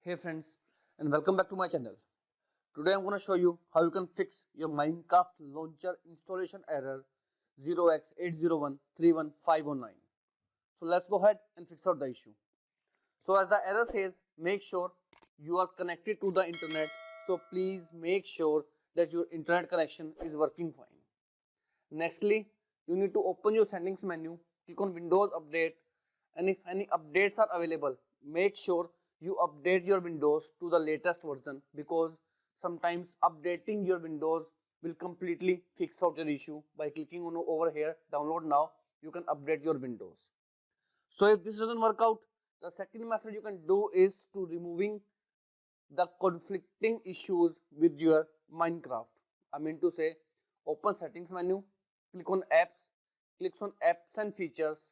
Hey friends, and welcome back to my channel. Today I'm going to show you how you can fix your Minecraft launcher installation error 0x80131509. So let's go ahead and fix out the issue. So as the error says, make sure you are connected to the internet. So please make sure that your internet connection is working fine. Nextly, you need to open your settings menu, click on Windows Update, and if any updates are available, make sure you update your Windows to the latest version, because sometimes updating your Windows will completely fix out your issue. By clicking on over here, download now, you can update your Windows. So if this doesn't work out, the second method you can do is to removing the conflicting issues with your Minecraft. I mean to say, open settings menu, click on apps, click on apps and features,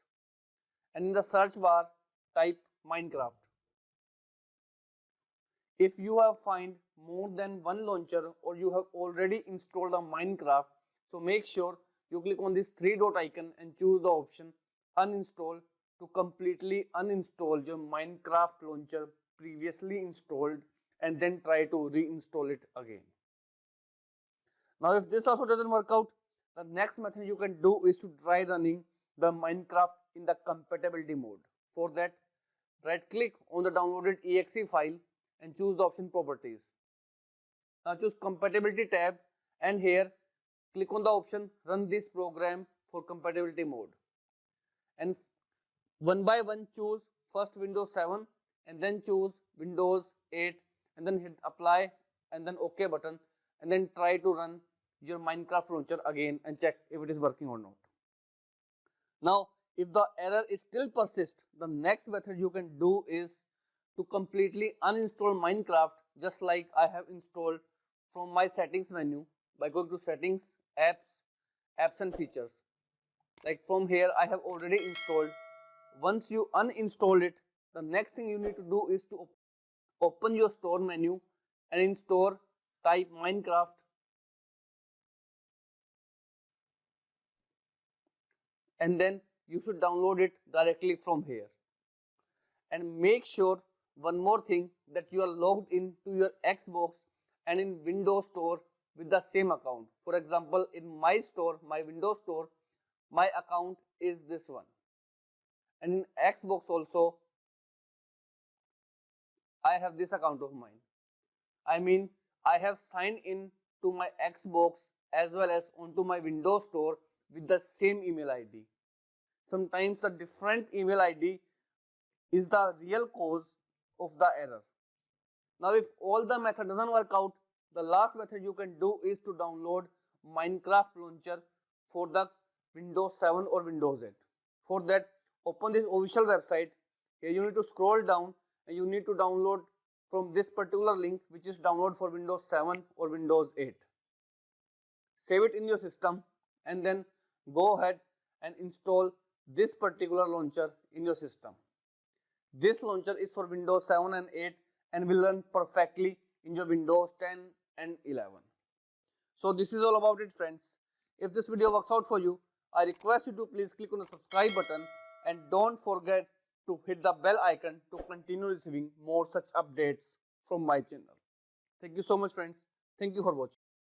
and in the search bar type Minecraft. If you have find more than one launcher or you have already installed a Minecraft, so make sure you click on this three dot icon and choose the option uninstall to completely uninstall your Minecraft launcher previously installed, and then try to reinstall it again. Now if this also doesn't work out, the next method you can do is to try running the Minecraft in the compatibility mode. For that, right click on the downloaded exe file and choose the option properties. Now choose compatibility tab, and here click on the option run this program for compatibility mode, and one by one choose first Windows 7 and then choose Windows 8 and then hit apply and then OK button, and then try to run your Minecraft launcher again and check if it is working or not. Now if the error is still persist, the next method you can do is to completely uninstall Minecraft, just like I have installed from my settings menu by going to settings, apps and features. Like from here I have already installed. Once you uninstall it, the next thing you need to do is to open your store menu, and in store type Minecraft, and then you should download it directly from here. And make sure one more thing, that you are logged into your Xbox and in Windows Store with the same account. For example, in my store, my Windows Store, my account is this one, and in Xbox also I have this account of mine. I mean, I have signed in to my Xbox as well as onto my Windows Store with the same email ID. Sometimes the different email ID is the real cause of the error. Now if all the method doesn't work out, the last method you can do is to download Minecraft launcher for the Windows 7 or Windows 8. For that, open this official website. Here you need to scroll down and you need to download from this particular link, which is download for Windows 7 or Windows 8. Save it in your system and then go ahead and install this particular launcher in your system. This launcher is for Windows 7 and 8 and will run perfectly in your Windows 10 and 11. So this is all about it, friends. If this video works out for you, I request you to please click on the subscribe button and don't forget to hit the bell icon to continue receiving more such updates from my channel. Thank you so much, friends. Thank you for watching.